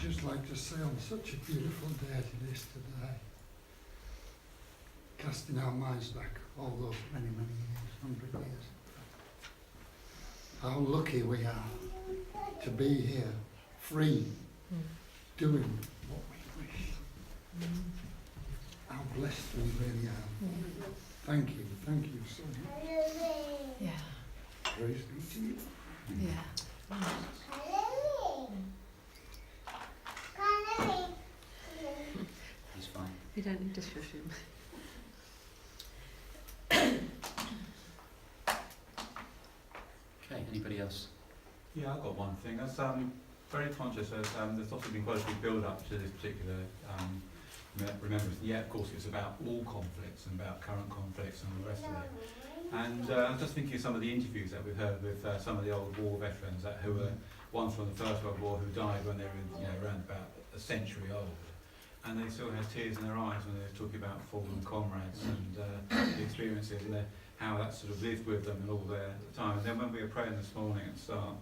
just like to say on such a beautiful day as it is today, casting our minds back all those many, many years, 100 years, how lucky we are to be here, free, doing what we wish. How blessed we really are. Thank you so much. Yeah. Praise be to you. Yeah. He's fine. You don't need to shush him. Okay, anybody else? Yeah, I've got one thing. I was very conscious as there's also been quite a big build-up to this particular remembrance. Yeah, of course, it's about all conflicts and about current conflicts and the rest of it. And I'm just thinking of some of the interviews that we've heard with some of the old war veterans who were ones from the First World War who died when they were around about a century old. And they still had tears in their eyes when they were talking about fallen comrades and the experiences and how that sort of lived with them and all their time. And then when we were praying this morning at the start,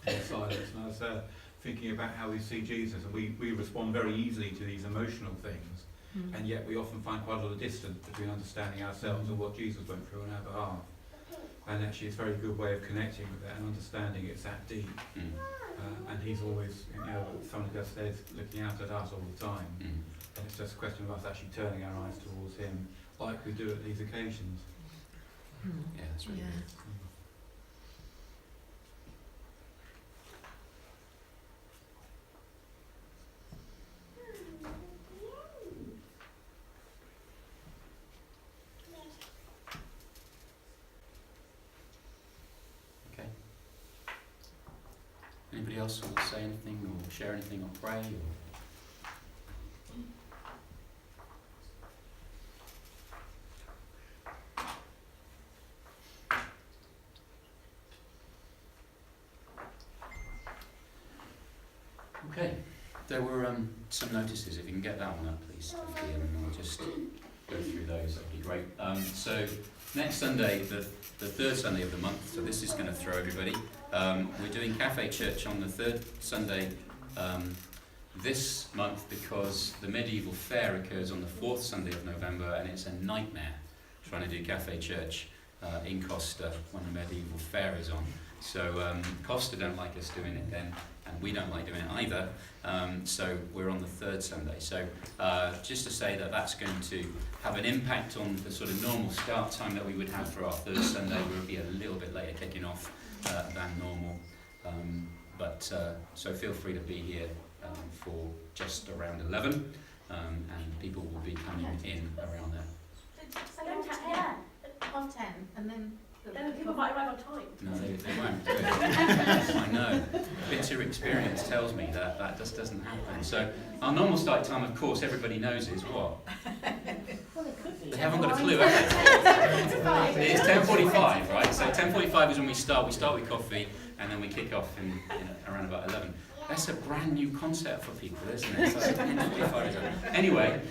in silence, and I was thinking about how we see Jesus, and we respond very easily to these emotional things, and yet we often find quite a lot of distance between understanding ourselves and what Jesus went through on our behalf. And actually it's a very good way of connecting with that and understanding it's that deep. And he's always, somebody just says, looking out at us all the time. And it's just a question of us actually turning our eyes towards him like we do at these occasions. Yeah, that's really good. Okay. Anybody else want to say anything or share anything or pray? Okay, there were some notices, if you can get that one up please, Sophie, and I'll just go through those, that'd be great. So next Sunday, the third Sunday of the month, so this is going to throw everybody, we're doing Cafe Church on the third Sunday this month because the medieval fair occurs on the fourth Sunday of November and it's a nightmare trying to do Cafe Church in Costa when the medieval fair is on. So Costa don't like us doing it then, and we don't like doing it either, so we're on the third Sunday. So just to say that that's going to have an impact on the sort of normal start time that we would have for our third Sunday. We'll be a little bit later kicking off than normal, so feel free to be here for just around 11, and people will be coming in around there. Half 10, and then people might arrive on time. No, they won't do it. I know. Bitter experience tells me that just doesn't happen. So our normal start time, of course, everybody knows is what? They haven't got a clue, have they? It's 10:45, right? So 10:45 is when we start. We start with coffee, and then we kick off in around about 11. That's a brand new concept for people, isn't it? So 10:45 is anyway,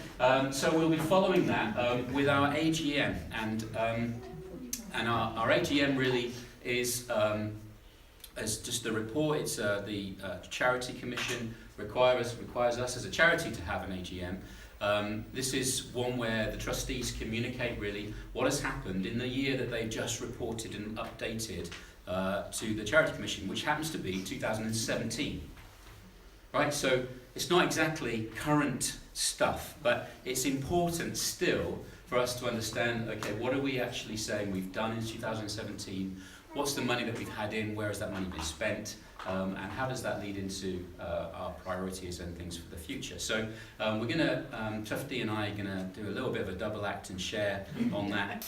so we'll be following that with our AGM, and our AGM really is as just the report. It's the Charity Commission requires us as a charity to have an AGM. This is one where the trustees communicate really what has happened in the year that they've just reported and updated to the Charity Commission, which happens to be 2017. Right, so it's not exactly current stuff, but it's important still for us to understand, okay, what are we actually saying we've done in 2017? What's the money that we've had in? Where has that money been spent? And how does that lead into our priorities and things for the future? So we're going to, Tufty and I are going to do a little bit of a double act and share on that.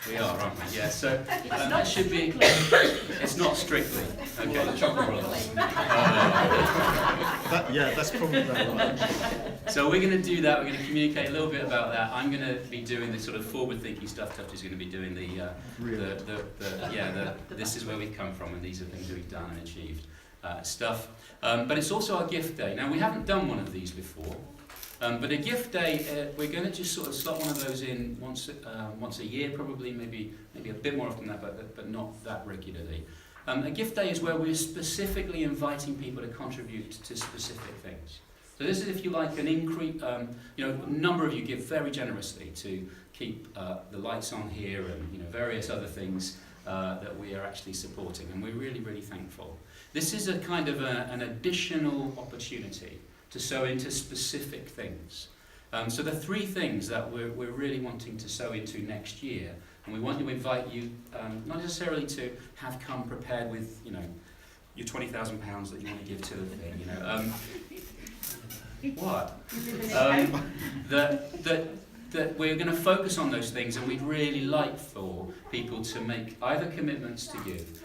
We are, aren't we? Yeah, so that should be, it's not strictly. Okay, the Chocolate Brothers. That's probably right. So we're going to do that, we're going to communicate a little bit about that. I'm going to be doing the sort of forward-thinking stuff. Tufty's going to be doing this is where we've come from and these are things that we've done and achieved stuff. But it's also our gift day. Now we haven't done one of these before, but a gift day, we're going to just sort of slot one of those in once a year, probably, maybe a bit more often than that, but not that regularly. A gift day is where we're specifically inviting people to contribute to specific things. So this is, if you like, an increase. A number of you give very generously to keep the lights on here and various other things that we are actually supporting, and we're really, really thankful. This is a kind of an additional opportunity to sow into specific things. So the three things that we're really wanting to sow into next year, and we want to invite you not necessarily to have come prepared with your £20,000 that you want to give to the thing. What? That we're going to focus on those things, and we'd really like for people to make either commitments to give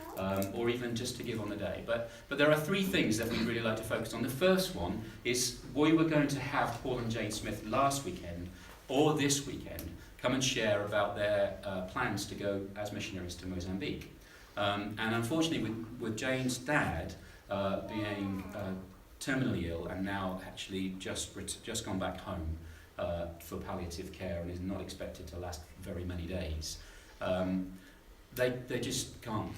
or even just to give on the day. But there are three things that we'd really like to focus on. The first one is we were going to have Paul and Jane Smith last weekend or this weekend come and share about their plans to go as missionaries to Mozambique. And unfortunately, with Jane's dad being terminally ill and now actually just gone back home for palliative care and is not expected to last very many days, they just can't,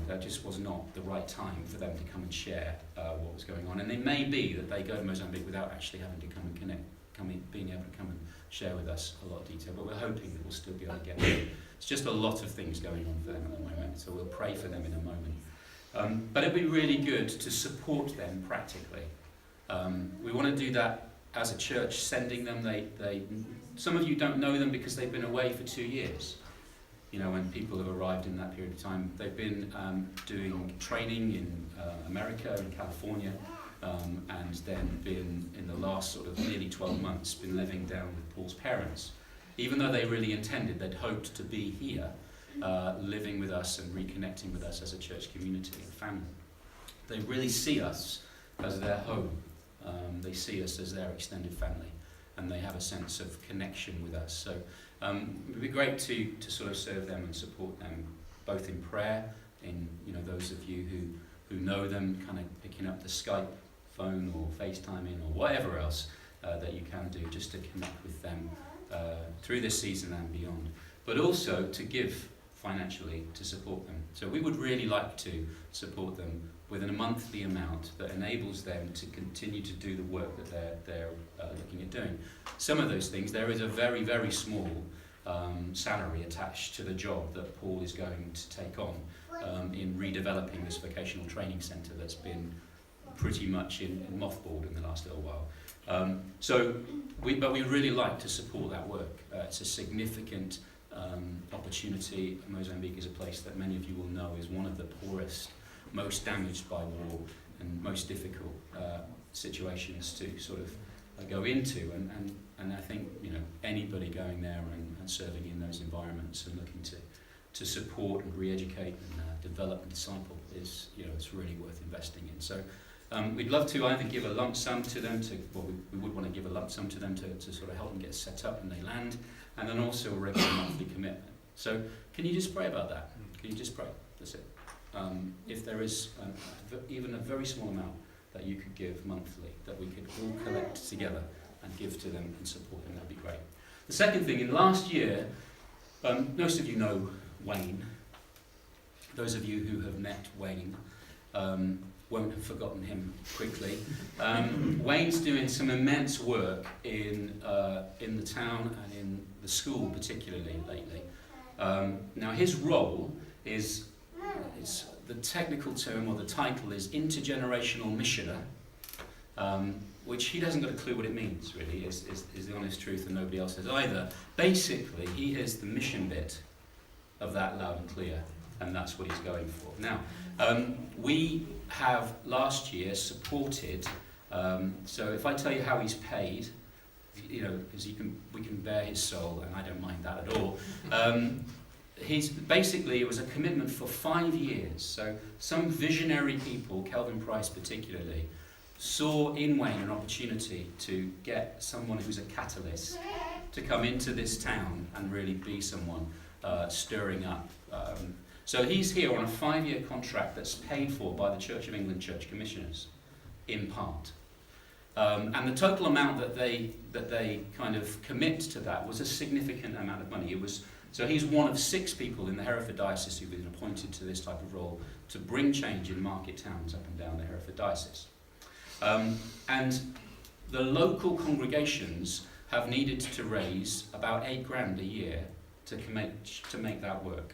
that just was not the right time for them to come and share what was going on. And it may be that they go to Mozambique without actually having to come and being able to come and share with us a lot of detail, but we're hoping that we'll still be able to get there. It's just a lot of things going on for them at the moment, so we'll pray for them in a moment. But it'd be really good to support them practically. We want to do that as a church, sending them. Some of you don't know them because they've been away for 2 years. When people have arrived in that period of time, they've been doing training in America and California, and then been, in the last sort of nearly 12 months, been living down with Paul's parents. Even though they really intended, they'd hoped to be here, living with us and reconnecting with us as a church community and family. They really see us as their home. They see us as their extended family, and they have a sense of connection with us. So it would be great to sort of serve them and support them, both in prayer, in those of you who know them, kind of picking up the Skype phone or FaceTiming or whatever else that you can do just to connect with them through this season and beyond, but also to give financially to support them. So we would really like to support them with a monthly amount that enables them to continue to do the work that they're looking at doing. Some of those things, there is a very, very small salary attached to the job that Paul is going to take on in redeveloping this vocational training centre that's been pretty much in mothballed in the last little while. But we really like to support that work. It's a significant opportunity. Mozambique is a place that many of you will know is one of the poorest, most damaged by war, and most difficult situations to sort of go into. And I think anybody going there and serving in those environments and looking to support and re-educate and develop and disciple is it's really worth investing in. So we'd love to either give a lump sum to them we would want to give a lump sum to them to sort of help them get set up when they land, and then also a regular monthly commitment. So can you just pray about that? Can you just pray? That's it. If there is even a very small amount that you could give monthly, that we could all collect together and give to them and support them, that'd be great. The second thing, in last year, most of you know Wayne. Those of you who have met Wayne won't have forgotten him quickly. Wayne's doing some immense work in the town and in the school particularly lately. Now his role is the technical term or the title is intergenerational missioner, which he hasn't got a clue what it means really, is the honest truth, and nobody else has either. Basically, he is the mission bit of that loud and clear, and that's what he's going for. Now, we have last year supported, so if I tell you how he's paid, because we can bear his soul, and I don't mind that at all. It was a commitment for 5 years. So some visionary people, Kelvin Price particularly, saw in Wayne an opportunity to get someone who's a catalyst to come into this town and really be someone stirring up. So he's here on a 5-year contract that's paid for by the Church of England Church Commissioners, in part. And the total amount that they kind of commit to that was a significant amount of money. It was So he's one of 6 people in the Hereford Diocese who've been appointed to this type of role to bring change in market towns up and down the Hereford Diocese. And the local congregations have needed to raise about £8,000 a year to make that work.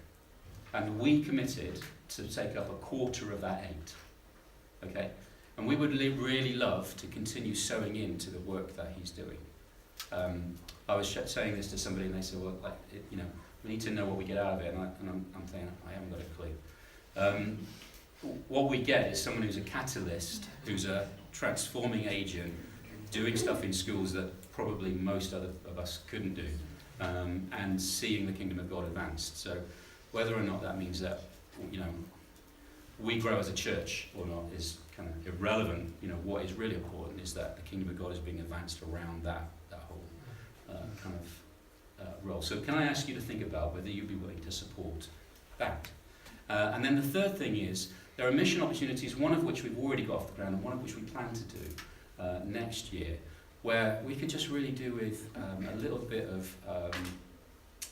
And we committed to take up a quarter of that 8. Okay? And we would really love to continue sowing into the work that he's doing. I was saying this to somebody and they said, well, like, we need to know what we get out of it. And I'm saying, I haven't got a clue. What we get is someone who's a catalyst, who's a transforming agent, doing stuff in schools that probably most other of us couldn't do, and seeing the kingdom of God advanced. So whether or not that means that, we grow as a church or not is kind of irrelevant. What is really important is that the kingdom of God is being advanced around that whole kind of role. So can I ask you to think about whether you'd be willing to support that? And then the third thing is, there are mission opportunities, one of which we've already got off the ground and one of which we plan to do next year, where we could just really do with a little bit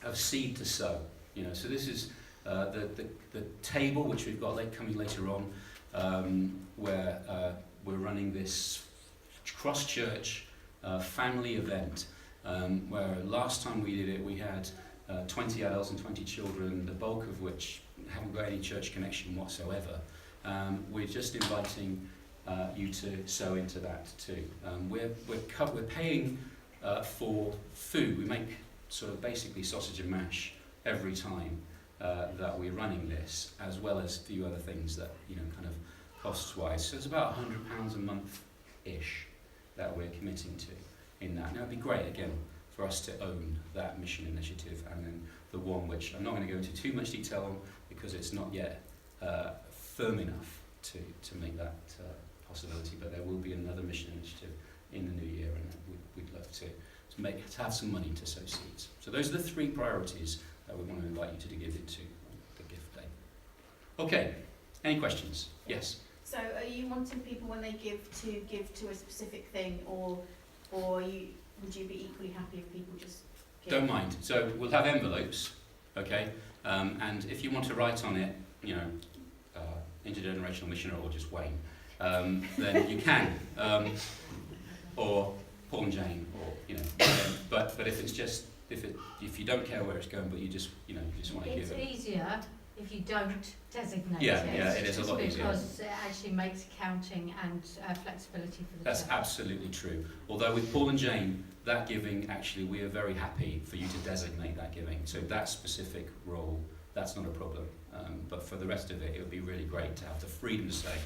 of seed to sow. So this is the table which we've got coming later on, where we're running this cross-church family event, where last time we did it we had 20 adults and 20 children, the bulk of which haven't got any church connection whatsoever. We're just inviting you to sow into that too. We're paying for food. We make sort of basically sausage and mash every time that we're running this, as well as a few other things that, kind of costs-wise. So it's about £100 a month-ish that we're committing to in that. Now it'd be great, again, for us to own that mission initiative, and then the one which I'm not going to go into too much detail on because it's not yet firm enough to make that possibility, but there will be another mission initiative in the new year, and we'd love to have some money to sow seeds. So those are the 3 priorities that we want to invite you to give into the gift day. Okay, any questions? Yes? So are you wanting people when they give to a specific thing, or would you be equally happy if people just give? Don't mind. So we'll have envelopes, okay? And if you want to write on it, intergenerational missionary or just Wayne, then you can. Or Paul and Jane, or but if it's just if you don't care where it's going, but you just want to give it. It's easier if you don't designate Yeah, it. it is a lot easier. Because it actually makes accounting and flexibility for the That's church. absolutely true. Although with Paul and Jane, that giving, actually, we are very happy for you to designate that giving. So that specific role, that's not a problem. But for the rest of it, it would be really great to have the freedom to say,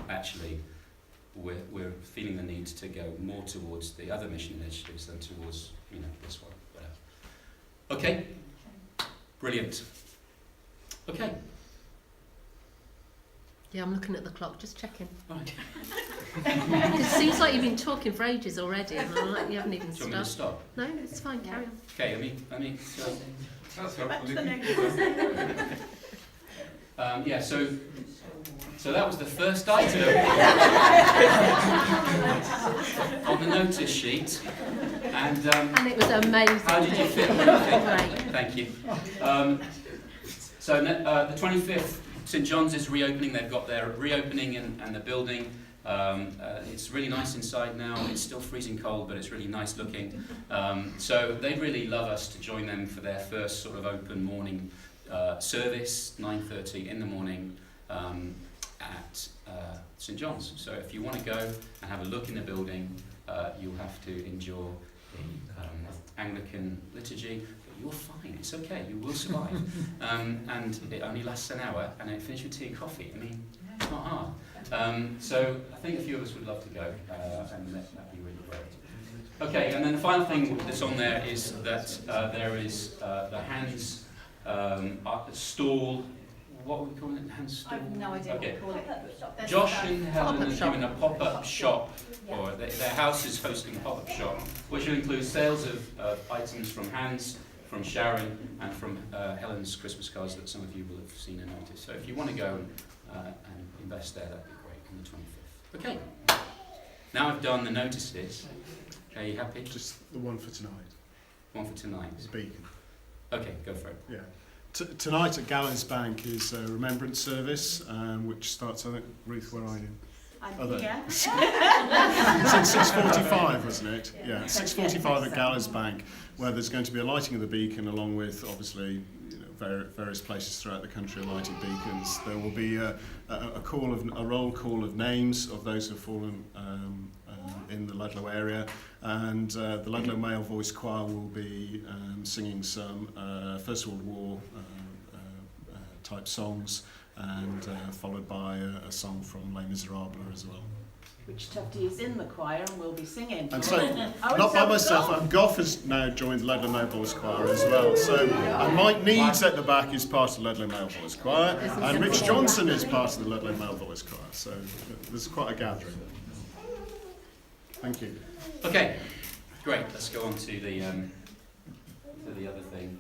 actually, we're feeling the need to go more towards the other mission initiatives than towards, this one. Whatever. Okay? Brilliant. Okay. Yeah, I'm looking at the clock, just checking. Right. It seems like you've been talking for ages already, and I'm like, you haven't even Do you want me to started. stop? No, it's fine, carry on. Okay, let me That's Back helpful. to the next. So that was the first item on the notice sheet. And And it was amazing. how did you feel? Great. Thank you. So the 25th, St John's is reopening. They've got their reopening and the building. It's really nice inside now. It's still freezing cold, but it's really nice looking. So they'd really love us to join them for their first sort of open morning service, 9:30 in the morning at St John's. So if you want to go and have a look in the building, you'll have to endure the Anglican liturgy. But you're fine. It's okay. You will survive. And it only lasts an hour, and it finishes with tea and coffee. I mean, it's not hard. So I think a few of us would love to go, and that'd be really great. Okay, and then the final thing that's on there is that there is the hands stall. What would we call it? Hands stall? I've no idea Okay. what we call it. There's Josh stuff. and Helen Pop-up are shop. doing a pop-up shop, Yeah. or their house is hosting a pop-up shop, which will include sales of items from Hans, from Sharon, and from Helen's Christmas cards that some of you will have seen and noticed. So if you want to go and invest there, that'd be great on the 25th. Okay. Now I've done the notices. Are you happy? Just the one for tonight. One for tonight. It's Beacon. Okay, go for it. Yeah. Tonight at Gallows Bank is a remembrance service, which starts, I think, Ruth, where are you? I'm there. here. It's at 6:45, wasn't it? Yeah, 6:45 at Gallows Bank, where there's going to be a lighting of the beacon, along with, obviously, various places throughout the country are lighting beacons. There will be a roll call of names of those who have fallen in the Ludlow area, and the Ludlow Male Voice Choir will be singing some First World War type songs, and followed by a song from Les Miserables as well. Which Tufty is in the choir and will be singing. And so, Oh, not is by that myself, Goff? Goff has now joined the Ludlow Male Voice Choir as well. So, and Mike Needs at the back is part of the Ludlow Male Voice Choir, and Rich Johnson is part of the Ludlow Male Voice Choir. So, there's quite a gathering. Thank you. Okay, great. Let's go on to the other thing.